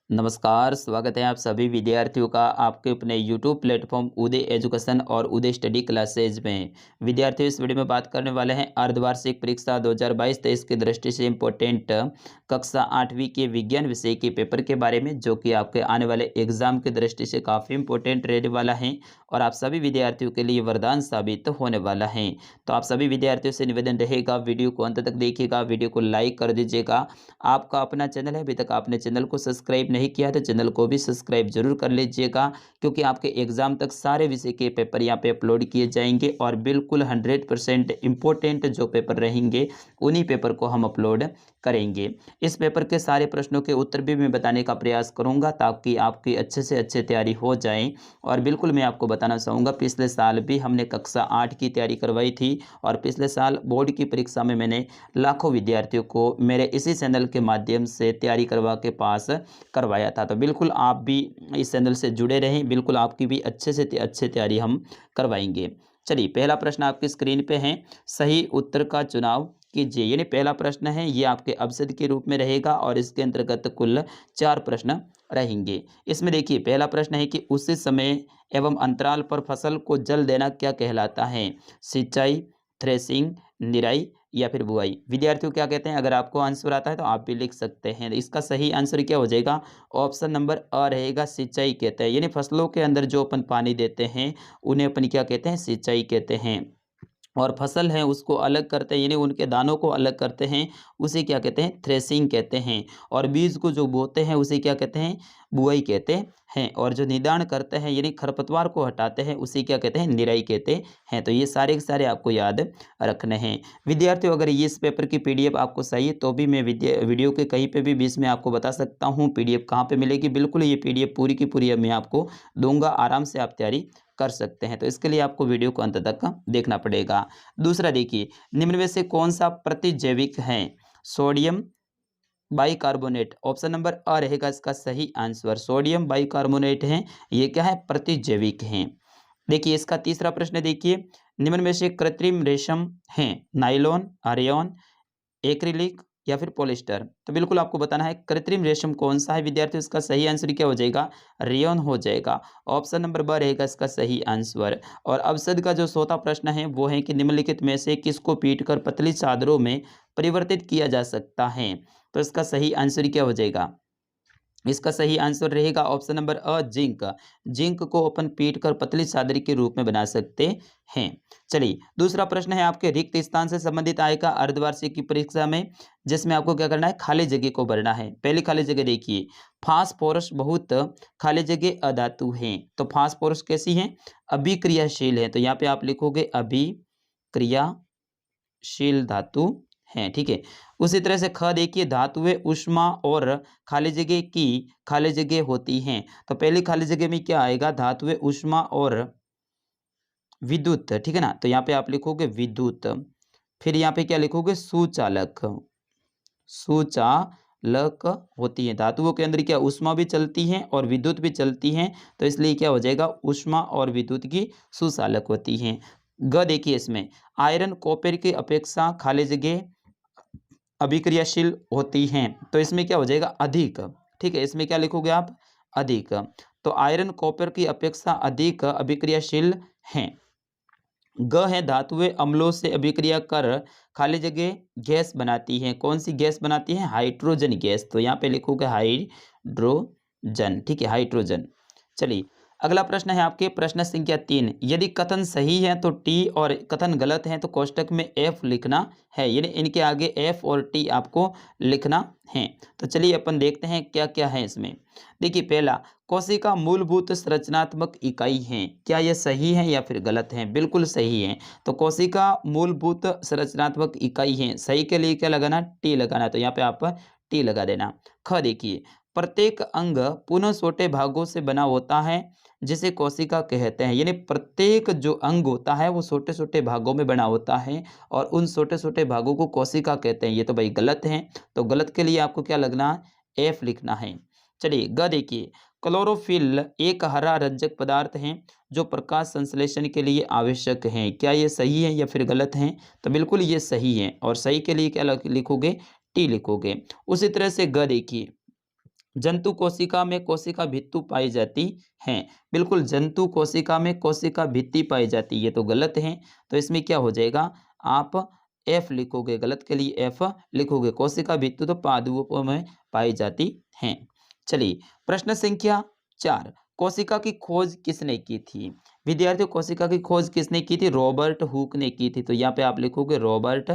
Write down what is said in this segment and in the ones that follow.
नमस्कार, स्वागत है आप सभी विद्यार्थियों का आपके अपने यूट्यूब प्लेटफॉर्म उदय एजुकेशन और उदय स्टडी क्लासेज में। विद्यार्थियों, इस वीडियो में बात करने वाले हैं अर्धवार्षिक परीक्षा 2022-23 की दृष्टि से इम्पोर्टेंट कक्षा 8वीं के विज्ञान विषय के पेपर के बारे में, जो कि आपके आने वाले एग्जाम की दृष्टि से काफ़ी इंपॉर्टेंट रहने वाला है और आप सभी विद्यार्थियों के लिए वरदान साबित होने वाला है। तो आप सभी विद्यार्थियों से निवेदन रहेगा, वीडियो को अंत तक देखिएगा, वीडियो को लाइक कर दीजिएगा। आपका अपना चैनल है, अभी तक आपने चैनल को सब्सक्राइब नहीं किया तो चैनल को भी सब्सक्राइब जरूर कर लीजिएगा, क्योंकि आपके एग्जाम तक सारे विषय के पेपर यहाँ पे अपलोड किए जाएंगे और बिल्कुल 100% इम्पोर्टेंट जो पेपर रहेंगे उन्हीं पेपर को हम अपलोड करेंगे। इस पेपर के सारे प्रश्नों के उत्तर भी मैं बताने का प्रयास करूंगा ताकि आपकी अच्छे से अच्छे तैयारी हो जाए। और बिल्कुल मैं आपको बताना चाहूँगा, पिछले साल भी हमने कक्षा 8 की तैयारी करवाई थी और पिछले साल बोर्ड की परीक्षा में मैंने लाखों विद्यार्थियों को मेरे इसी चैनल के माध्यम से तैयारी करवा के पास करवाया था। तो बिल्कुल आप भी इस चैनल से जुड़े रहें, बिल्कुल आपकी भी अच्छे से अच्छे तैयारी हम करवाएंगे। चलिए, पहला प्रश्न आपकी स्क्रीन पे है, सही उत्तर का चुनाव कीजिए। यानी पहला प्रश्न है ये आपके अपशब्द के रूप में रहेगा और इसके अंतर्गत कुल 4 प्रश्न रहेंगे। इसमें देखिए, पहला प्रश्न है कि उसी समय एवं अंतराल पर फसल को जल देना क्या कहलाता है? सिंचाई, थ्रेसिंग, निराई या फिर बुआई? विद्यार्थियों क्या कहते हैं? अगर आपको आंसर आता है तो आप भी लिख सकते हैं। इसका सही आंसर क्या हो जाएगा? ऑप्शन नंबर अ रहेगा, सिंचाई कहते हैं। यानी फसलों के अंदर जो अपन पानी देते हैं उन्हें अपन क्या कहते हैं? सिंचाई कहते हैं। और फसल है उसको अलग करते हैं, यानी उनके दानों को अलग करते हैं, उसे क्या कहते हैं? थ्रेसिंग कहते हैं। और बीज को जो बोते हैं उसे क्या कहते हैं? बुआई कहते हैं। और जो निदान करते हैं यानी खरपतवार को हटाते हैं उसे क्या कहते हैं? निराई कहते हैं। तो ये सारे के सारे आपको याद रखने हैं। विद्यार्थियों, अगर ये इस पेपर की पीडीएफ आपको चाहिए तो भी मैं वीडियो के कहीं पे भी बीच में आपको बता सकता हूँ पीडीएफ कहाँ पे मिलेगी। बिल्कुल ये पीडीएफ पूरी की पूरी मैं आपको दूंगा, आराम से आप तैयारी कर सकते हैं। तो इसके लिए आपको वीडियो को अंत तक देखना पड़ेगा। दूसरा देखिए, निम्न में से कौन सा प्रतिजैविक है? Sodium bicarbonate. ऑप्शन नंबर अ रहेगा इसका सही आंसर। सोडियम बाइकार्बोनेट है, ये क्या है? प्रतिजैविक है। देखिए, इसका तीसरा प्रश्न देखिए, निम्न में से कृत्रिम रेशम है? नाइलॉन, रेयॉन, एक्रिलिक या फिर पॉलिस्टर? तो बिल्कुल आपको बताना है कृत्रिम रेशम कौन सा है। विद्यार्थियों, इसका सही आंसर क्या हो जाएगा? रेयॉन हो जाएगा। ऑप्शन नंबर ब रहेगा इसका सही आंसर। और अवसाद का जो चौथा प्रश्न है वो है कि निम्नलिखित में से किसको पीटकर पतली चादरों में परिवर्तित किया जा सकता है? तो इसका सही आंसर क्या हो जाएगा? इसका सही आंसर रहेगा ऑप्शन नंबर अ, जिंक। जिंक को अपन पीट कर पतली चादर के रूप में बना सकते हैं। चलिए, दूसरा प्रश्न है आपके रिक्त स्थान से संबंधित आएगा अर्धवार्षिक की परीक्षा में, जिसमें आपको क्या करना है? खाली जगह को भरना है। पहली खाली जगह देखिए, फास्फोरस बहुत खाली जगह अधातु है। तो फास्फोरस कैसी है? अभिक्रियाशील है। तो यहाँ पे आप लिखोगे अभिक्रियाशील धातु हैं, ठीक है। उसी तरह से ख देखिए, धातुएं ऊष्मा और खाली जगह की खाली जगह होती हैं। तो पहली खाली जगह में क्या आएगा? धातुएं ऊष्मा और विद्युत, ठीक है ना। तो यहाँ पे आप लिखोगे विद्युत। फिर यहाँ पे क्या लिखोगे? सुचालक। सुचालक होती है। धातुओं के अंदर क्या ऊष्मा भी चलती है और विद्युत भी चलती है, तो इसलिए क्या हो जाएगा? ऊष्मा और विद्युत की सुचालक होती हैं। ग देखिए, इसमें आयरन कॉपर की अपेक्षा खाली जगह अभिक्रियाशील होती हैं, तो इसमें क्या हो जाएगा? अधिक। ठीक है, इसमें क्या लिखोगे आप? अधिक। तो आयरन कॉपर की अपेक्षा अधिक अभिक्रियाशील हैं। ग है, धातुएं अम्लों से अभिक्रिया कर खाली जगह गैस बनाती हैं। कौन सी गैस बनाती हैं? Hydrogen gas. तो यहाँ पे लिखोगे हाइड्रोजन, ठीक है, हाइड्रोजन। चलिए, अगला प्रश्न है आपके प्रश्न संख्या 3। यदि कथन सही है तो टी और कथन गलत है तो कोष्टक में एफ लिखना है। यानी इनके आगे एफ और टी आपको लिखना है। तो चलिए अपन देखते हैं क्या क्या है इसमें। देखिए, पहला, कोशिका मूलभूत संरचनात्मक इकाई है। क्या यह सही है या फिर गलत है? बिल्कुल सही है। तो कोशिका मूलभूत संरचनात्मक इकाई है, सही के लिए क्या लगाना? टी लगाना। तो यहाँ पे आप टी लगा देना। ख देखिए, प्रत्येक अंग पुनः छोटे भागों से बना होता है जिसे कोशिका कहते हैं। यानी प्रत्येक जो अंग होता है वो छोटे छोटे भागों में बना होता है और उन छोटे छोटे भागों को कोशिका कहते हैं। ये तो भाई गलत है। तो गलत के लिए आपको क्या लगना? एफ लिखना है। चलिए, ग देखिए, क्लोरोफिल एक हरा रंजक पदार्थ है जो प्रकाश संश्लेषण के लिए आवश्यक है। क्या ये सही है या फिर गलत है? तो बिल्कुल ये सही है। और सही के लिए क्या लिखोगे? टी लिखोगे। उसी तरह से ग देखिए, जंतु कोशिका में कोशिका भित्ति पाई जाती है। बिल्कुल, जंतु कोशिका में कोशिका भित्ति पाई जाती है, ये तो गलत है। तो इसमें क्या हो जाएगा, आप एफ लिखोगे, गलत के लिए एफ लिखोगे। कोशिका भित्ति तो पादपों में पाई जाती हैं। चलिए, प्रश्न संख्या 4, कोशिका की खोज किसने की थी? विद्यार्थियों, कोशिका की खोज किसने की थी? रॉबर्ट हुक ने की थी। तो यहाँ पे आप लिखोगे रॉबर्ट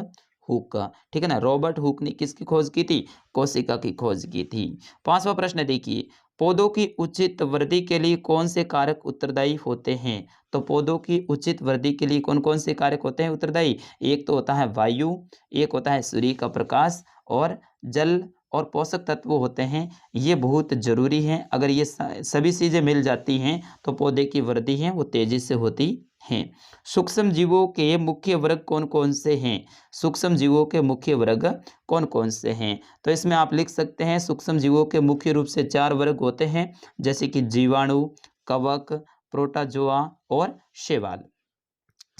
हुक, ठीक है ना। रॉबर्ट हुक ने किसकी खोज की थी? कोशिका की खोज की थी। 5वां प्रश्न देखिए, पौधों की उचित वृद्धि के लिए कौन से कारक उत्तरदायी होते हैं? तो पौधों की उचित वृद्धि के लिए कौन कौन से कारक होते हैं उत्तरदायी? एक तो होता है वायु, एक होता है सूर्य का प्रकाश, और जल और पोषक तत्व होते हैं। ये बहुत जरूरी है। अगर ये सभी चीजें मिल जाती हैं तो पौधे की वृद्धि है वो तेजी से होती हैं। सूक्ष्म जीवों के मुख्य वर्ग कौन कौन से हैं? सूक्ष्म जीवों के मुख्य वर्ग कौन कौन से हैं? तो इसमें आप लिख सकते हैं, सूक्ष्म जीवों के मुख्य रूप से 4 वर्ग होते हैं, जैसे कि जीवाणु, कवक, प्रोटोजोआ और शैवाल।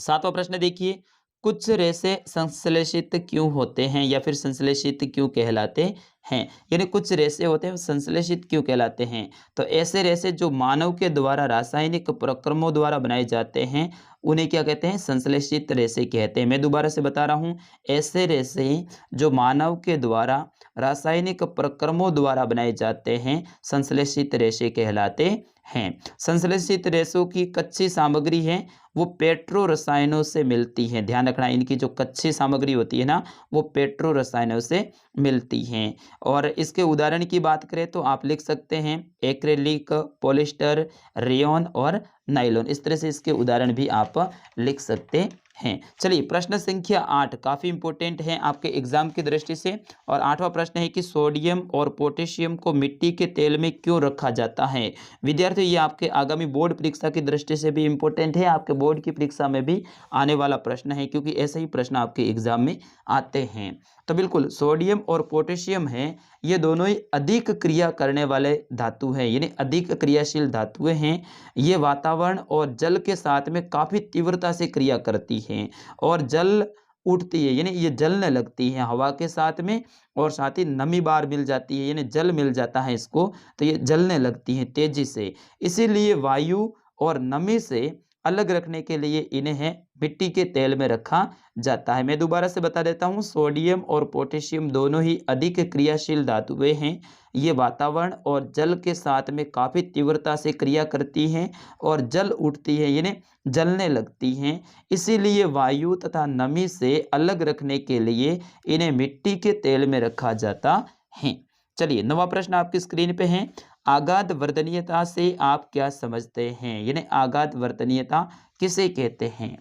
7वां प्रश्न देखिए, कुछ रेशे संश्लेषित क्यों होते हैं या फिर संश्लेषित क्यों कहलाते हैं? यानी कुछ रेशे होते हैं वो संश्लेषित क्यों कहलाते हैं? तो ऐसे रेशे जो मानव के द्वारा रासायनिक प्रक्रमों द्वारा बनाए जाते हैं उन्हें क्या कहते हैं? संश्लेषित रेशे कहते हैं। मैं दोबारा से बता रहा हूँ, ऐसे रेशे जो मानव के द्वारा रासायनिक प्रक्रमों द्वारा बनाए जाते हैं संश्लेषित रेशे कहलाते हैं। संश्लेषित रेशों की कच्ची सामग्री है वो पेट्रो रसायनों से मिलती है। ध्यान रखना, इनकी जो कच्ची सामग्री होती है ना वो पेट्रो रसायनों से मिलती हैं। और इसके उदाहरण की बात करें तो आप लिख सकते हैं एक्रेलिक, पॉलिस्टर, रेयॉन और नाइलॉन। इस तरह से इसके उदाहरण भी आप लिख सकते हैं। चलिए, प्रश्न संख्या 8 काफी इंपॉर्टेंट है आपके एग्जाम की दृष्टि से। और 8वां प्रश्न है कि सोडियम और पोटेशियम को मिट्टी के तेल में क्यों रखा जाता है? विद्यार्थियों, ये आपके आगामी बोर्ड परीक्षा की दृष्टि से भी इंपॉर्टेंट है, आपके बोर्ड की परीक्षा में भी आने वाला प्रश्न है, क्योंकि ऐसे ही प्रश्न आपके एग्जाम में आते हैं। तो बिल्कुल, सोडियम और पोटेशियम है ये दोनों ही अधिक क्रिया करने वाले धातु हैं, यानी अधिक क्रियाशील धातुएं हैं। ये वातावरण और जल के साथ में काफी तीव्रता से क्रिया करती हैं और जल उठती है, यानी ये जलने लगती है हवा के साथ में, और साथ ही नमी बार मिल जाती है, यानी जल मिल जाता है इसको, तो ये जलने लगती हैं तेजी से। इसीलिए वायु और नमी से अलग रखने के लिए इन्हें मिट्टी के तेल में रखा जाता है। मैं दोबारा से बता देता हूँ, सोडियम और पोटेशियम दोनों ही अधिक क्रियाशील धातुएं हैं। ये वातावरण और जल के साथ में काफ़ी तीव्रता से क्रिया करती हैं और जल उठती है, यानी जलने लगती हैं। इसीलिए वायु तथा नमी से अलग रखने के लिए इन्हें मिट्टी के तेल में रखा जाता है। चलिए, 9वां प्रश्न आपकी स्क्रीन पे है, आगाध वर्तनीयता से आप क्या समझते हैं? यानी आगाध वर्तनीयता किसे कहते हैं?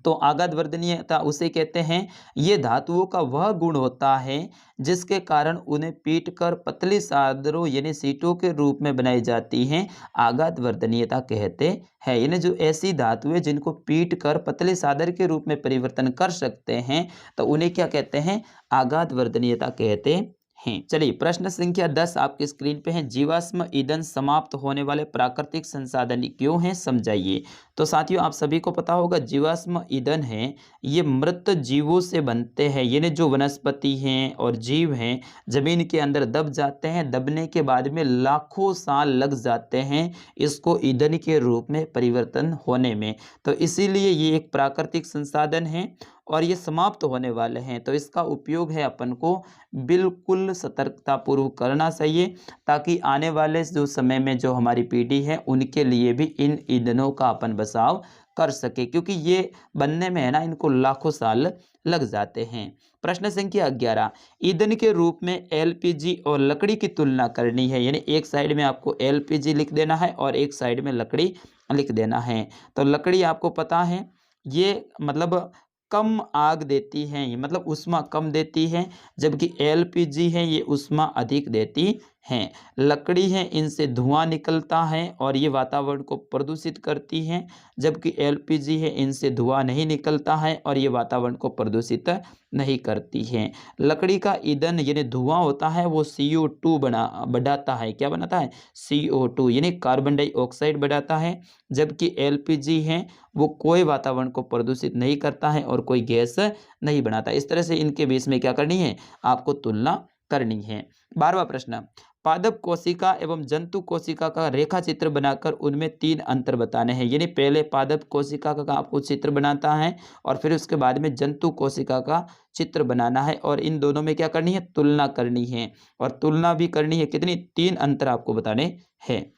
तो आगाध वर्तनीयता उसे कहते हैं, ये धातुओं का वह गुण होता है जिसके कारण उन्हें पीटकर पतली चादरों यानी सीटों के रूप में बनाई जाती हैं, आगाध वर्तनीयता कहते हैं। यानी जो ऐसी धातुएं जिनको पीट कर पतली चादर के रूप में परिवर्तन कर सकते हैं तो उन्हें क्या कहते हैं? आगाध वर्तनीयता कहते हैं। चलिए, प्रश्न संख्या 10 आपकी स्क्रीन पे है, जीवाश्म ईंधन समाप्त होने वाले प्राकृतिक संसाधन क्यों हैं, समझाइए। तो साथियों, आप सभी को पता होगा जीवाश्म ईंधन है ये मृत जीवों से बनते हैं, यानी जो वनस्पति हैं और जीव हैं जमीन के अंदर दब जाते हैं, दबने के बाद में लाखों साल लग जाते हैं इसको ईंधन के रूप में परिवर्तन होने में। तो इसीलिए ये एक प्राकृतिक संसाधन है और ये समाप्त होने वाले हैं, तो इसका उपयोग है अपन को बिल्कुल सतर्कतापूर्वक करना चाहिए, ताकि आने वाले जो समय में जो हमारी पीढ़ी है उनके लिए भी इन ईंधनों का अपन बचाव कर सके, क्योंकि ये बनने में है ना इनको लाखों साल लग जाते हैं। प्रश्न संख्या 11, ईंधन के रूप में एलपीजी और लकड़ी की तुलना करनी है, यानी एक साइड में आपको एलपीजी लिख देना है और एक साइड में लकड़ी लिख देना है। तो लकड़ी आपको पता है ये मतलब कम आग देती हैं, ये मतलब ऊष्मा कम देती है, जबकि एलपीजी है ये ऊष्मा अधिक देती हैं। लकड़ी है इनसे धुआं निकलता है और ये वातावरण को प्रदूषित करती हैं, जबकि एलपीजी है इनसे धुआं नहीं निकलता है और ये वातावरण को प्रदूषित नहीं करती हैं। लकड़ी का ईंधन यानी धुआं होता है वो CO2 बढ़ाता है, क्या बनाता है? CO2 यानी कार्बन डाइऑक्साइड बढ़ाता है, जबकि एलपीजी है वो कोई वातावरण को प्रदूषित नहीं करता है और कोई गैस नहीं बनाता। इस तरह से इनके बीच में क्या करनी है? आपको तुलना करनी है। 12वां प्रश्न, पादप कोशिका एवं जंतु कोशिका का रेखा चित्र बनाकर उनमें 3 अंतर बताने हैं। यानी पहले पादप कोशिका का आपको चित्र बनाता है और फिर उसके बाद में जंतु कोशिका का चित्र बनाना है और इन दोनों में क्या करनी है, तुलना करनी है। और तुलना भी करनी है कितनी, 3 अंतर आपको बताने हैं।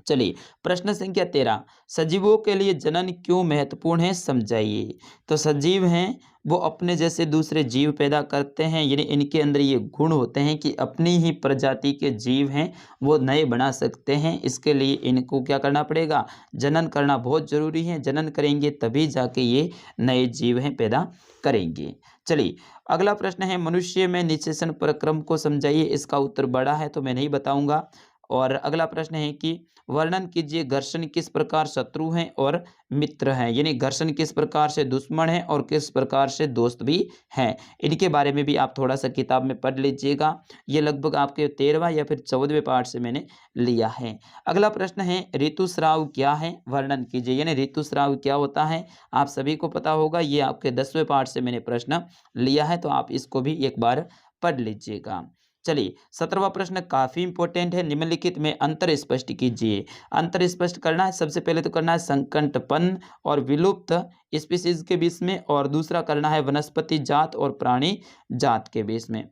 चलिए प्रश्न संख्या 13, सजीवों के लिए जनन क्यों महत्वपूर्ण है, समझाइए। तो सजीव हैं वो अपने जैसे दूसरे जीव पैदा करते हैं, यानी इनके अंदर ये गुण होते हैं कि अपनी ही प्रजाति के जीव हैं वो नए बना सकते हैं। इसके लिए इनको क्या करना पड़ेगा, जनन करना बहुत जरूरी है। जनन करेंगे तभी जाके ये नए जीव हैं पैदा करेंगे। चलिए अगला प्रश्न है, मनुष्य में निषेचन प्रक्रम को समझाइए। इसका उत्तर बड़ा है तो मैं नहीं बताऊंगा। और अगला प्रश्न है कि वर्णन कीजिए घर्षण किस प्रकार शत्रु हैं और मित्र हैं। यानी घर्षण किस प्रकार से दुश्मन है और किस प्रकार से दोस्त भी हैं। इनके बारे में भी आप थोड़ा सा किताब में पढ़ लीजिएगा। ये लगभग आपके 13वां या फिर 14वें पाठ से मैंने लिया है। अगला प्रश्न है, ऋतुस्राव क्या है, वर्णन कीजिए। यानी ऋतुस्राव क्या होता है, आप सभी को पता होगा। ये आपके 10वें पाठ से मैंने प्रश्न लिया है, तो आप इसको भी एक बार पढ़ लीजिएगा। चलिए 17वां प्रश्न काफी इंपॉर्टेंट है, निम्नलिखित में अंतर स्पष्ट कीजिए। अंतर स्पष्ट करना है, सबसे पहले तो करना है संकटपन और विलुप्त स्पीशीज के बीच में, और दूसरा करना है वनस्पति जात और प्राणी जात के बीच में।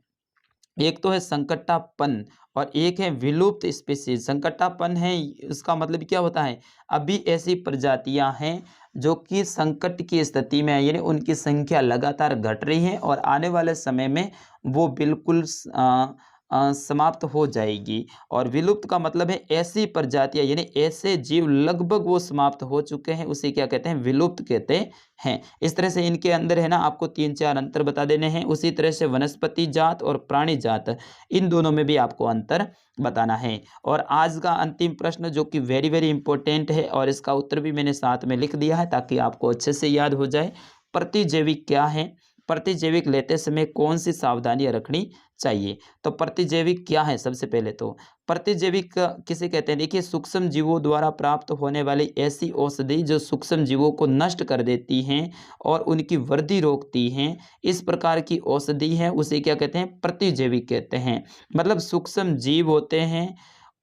एक तो है संकटापन और एक है विलुप्त स्पीशीज। संकटापन है, इसका मतलब क्या होता है, अभी ऐसी प्रजातियां हैं जो कि संकट की स्थिति में है, यानी उनकी संख्या लगातार घट रही है और आने वाले समय में वो बिल्कुल समाप्त हो जाएगी। और विलुप्त का मतलब है ऐसी प्रजातियां, यानी ऐसे जीव लगभग वो समाप्त हो चुके हैं, उसे क्या कहते हैं, विलुप्त कहते हैं। इस तरह से इनके अंदर है ना आपको 3-4 अंतर बता देने हैं। उसी तरह से वनस्पति जात और प्राणी जात, इन दोनों में भी आपको अंतर बताना है। और आज का अंतिम प्रश्न जो कि वेरी वेरी इंपॉर्टेंट है, और इसका उत्तर भी मैंने साथ में लिख दिया है ताकि आपको अच्छे से याद हो जाए। प्रतिजैविक क्या है, प्रतिजैविक लेते समय कौन सी सावधानियां रखनी चाहिए। तो प्रतिजैविक क्या है, सबसे पहले तो प्रतिजैविक किसे कहते हैं, देखिए सूक्ष्म जीवों द्वारा प्राप्त होने वाली ऐसी औषधि जो सूक्ष्म जीवों को नष्ट कर देती हैं और उनकी वृद्धि रोकती हैं, इस प्रकार की औषधि है उसे क्या कहते हैं, प्रतिजैविक कहते हैं। मतलब सूक्ष्म जीव होते हैं,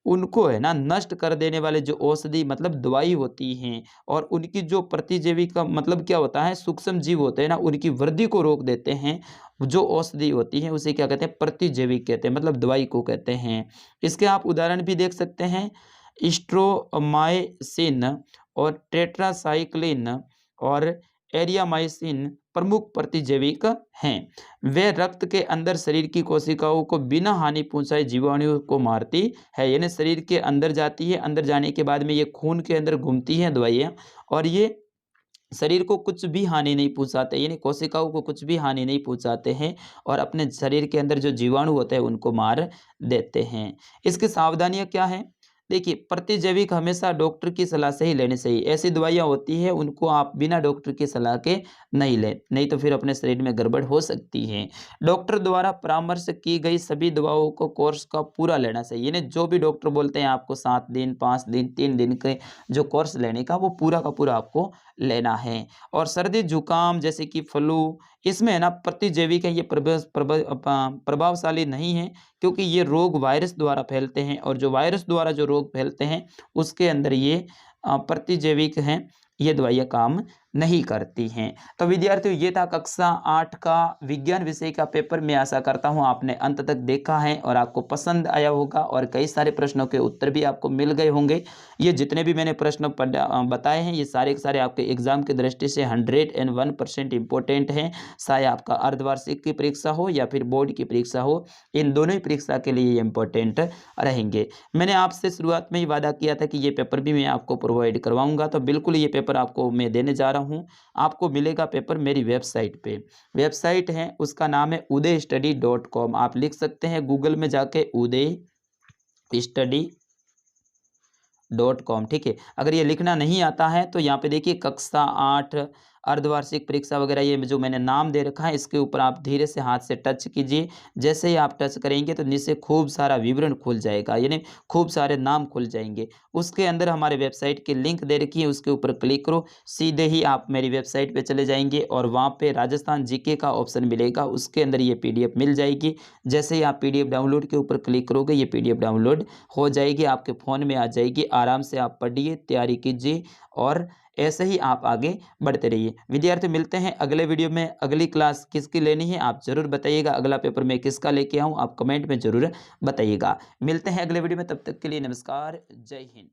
उनको है ना नष्ट कर देने वाले जो औषधि मतलब दवाई होती हैं, और उनकी जो प्रतिजैविक का मतलब क्या होता है, सूक्ष्म जीव होते हैं ना उनकी वृद्धि को रोक देते हैं, जो औषधि होती है उसे क्या कहते हैं, प्रतिजैविक कहते हैं, मतलब दवाई को कहते हैं। इसके आप उदाहरण भी देख सकते हैं, स्ट्रोमाइसिन और टेट्रासाइक्लिन और एरियामाइसिन प्रमुख प्रतिजैविक हैं। वे रक्त के अंदर शरीर की कोशिकाओं को बिना हानि पहुंचाए जीवाणुओं को मारती है। यानी शरीर के अंदर जाती है, अंदर जाने के बाद में ये खून के अंदर घूमती हैं दवाइयाँ, और ये शरीर को कुछ भी हानि नहीं पहुंचाते, यानी कोशिकाओं को कुछ भी हानि नहीं पहुंचाते हैं, और अपने शरीर के अंदर जो जीवाणु होते हैं उनको मार देते हैं। इसकी सावधानियां क्या है, देखिए प्रतिजैविक हमेशा डॉक्टर की सलाह से ही लेनी चाहिए। ऐसी दवाइयाँ होती है उनको आप बिना डॉक्टर की सलाह के नहीं लें, नहीं तो फिर अपने शरीर में गड़बड़ हो सकती है। डॉक्टर द्वारा परामर्श की गई सभी दवाओं को कोर्स का पूरा लेना चाहिए, यानी जो भी डॉक्टर बोलते हैं आपको 7 दिन 5 दिन 3 दिन के जो कोर्स लेने का, वो पूरा का पूरा आपको लेना है। और सर्दी जुकाम जैसे कि फ्लू, इसमें है ना प्रतिजैविक है, ये प्रभावशाली नहीं है, क्योंकि ये रोग वायरस द्वारा फैलते हैं, और जो वायरस द्वारा जो रोग फैलते हैं उसके अंदर ये प्रतिजैविक हैं, ये दवाइयाँ काम नहीं करती हैं। तो विद्यार्थियों ये था कक्षा 8 का विज्ञान विषय का पेपर। मैं आशा करता हूँ आपने अंत तक देखा है और आपको पसंद आया होगा, और कई सारे प्रश्नों के उत्तर भी आपको मिल गए होंगे। ये जितने भी मैंने प्रश्न बताए हैं ये सारे के सारे आपके एग्जाम की दृष्टि से 101% इंपॉर्टेंट हैं। चाहे आपका अर्धवार्षिक की परीक्षा हो या फिर बोर्ड की परीक्षा हो, इन दोनों ही परीक्षा के लिए ये इंपॉर्टेंट रहेंगे। मैंने आपसे शुरुआत में ही वादा किया था कि ये पेपर भी मैं आपको प्रोवाइड करवाऊंगा, तो बिल्कुल ये पेपर आपको मैं देने जा रहा हूँ। आपको मिलेगा पेपर मेरी वेबसाइट पे। वेबसाइट है उसका नाम है udaystudy.com। आप लिख सकते हैं गूगल में जाके udaystudy.com, ठीक है। अगर ये लिखना नहीं आता है तो यहाँ पे देखिए कक्षा 8 अर्धवार्षिक परीक्षा वगैरह ये जो मैंने नाम दे रखा है इसके ऊपर आप धीरे से हाथ से टच कीजिए। जैसे ही आप टच करेंगे तो नीचे खूब सारा विवरण खुल जाएगा, यानी खूब सारे नाम खुल जाएंगे। उसके अंदर हमारे वेबसाइट की लिंक दे रखी है, उसके ऊपर क्लिक करो, सीधे ही आप मेरी वेबसाइट पे चले जाएंगे और वहाँ पे राजस्थान जीके का ऑप्शन मिलेगा, उसके अंदर ये पीडीएफ मिल जाएगी। जैसे ही आप पीडीएफ डाउनलोड के ऊपर क्लिक करोगे ये पीडीएफ डाउनलोड हो जाएगी, आपके फ़ोन में आ जाएगी। आराम से आप पढ़िए, तैयारी कीजिए और ऐसे ही आप आगे बढ़ते रहिए। विद्यार्थी मिलते हैं अगले वीडियो में। अगली क्लास किसकी लेनी है आप ज़रूर बताइएगा, अगला पेपर मैं किसका लेके आऊँ आप कमेंट में ज़रूर बताइएगा। मिलते हैं अगले वीडियो में, तब तक के लिए नमस्कार, जय हिंद।